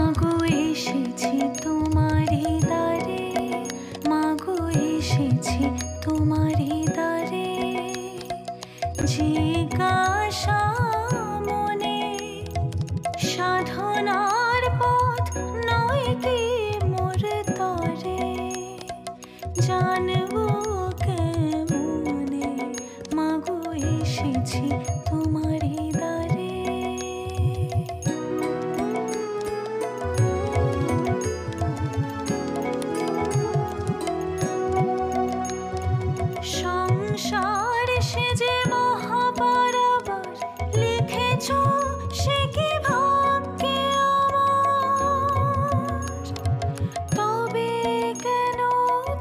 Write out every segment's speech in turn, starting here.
মাগো এসেছি তোমারি দ্বারে, মাগো এসেছি তোমারি দ্বারে। জিজ্ঞাসা মনে সাধনার পথ নয় কি মোর তরে, জানবো কেমনে মাগো এসেছি তোমারি দ্বারে। সংসার সে যে মহাপারাবার লিখেছ, সে কি ভাগ্যে আমার। তবে কেন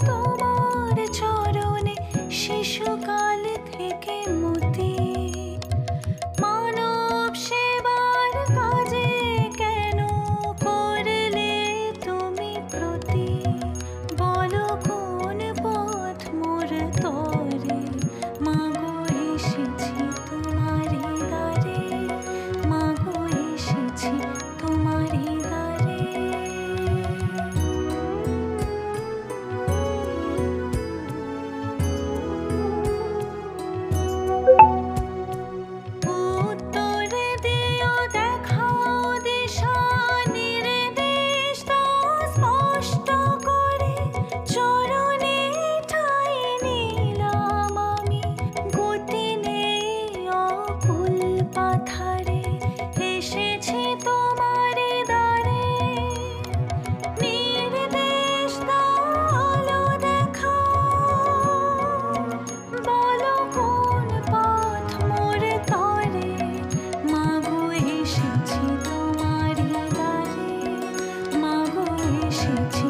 তোমার চরণে শিশুকাল থেকে মতি, মানব সেবার কাজে কেন করলে তুমি প্রতি। বলো কোন পথ মোর তরে, মাগো এসেছি তোমারি দ্বারে, মাগো এসেছি তোমারি দ্বারে। উত্তরে দিও দেখাও দিশা, নির্দেশ দাও স্পষ্ট করে। চরণে ঠাঁই নিলাম আমি, গতি নেই অকুল পাথারে। এসেছি তোমারি দ্বারে, নির্দেশ দাও আলো দেখাও। বলো কোন পথ মোর তরে, মাগো এসেছি তোমারি দ্বারে, মাগো এসেছি।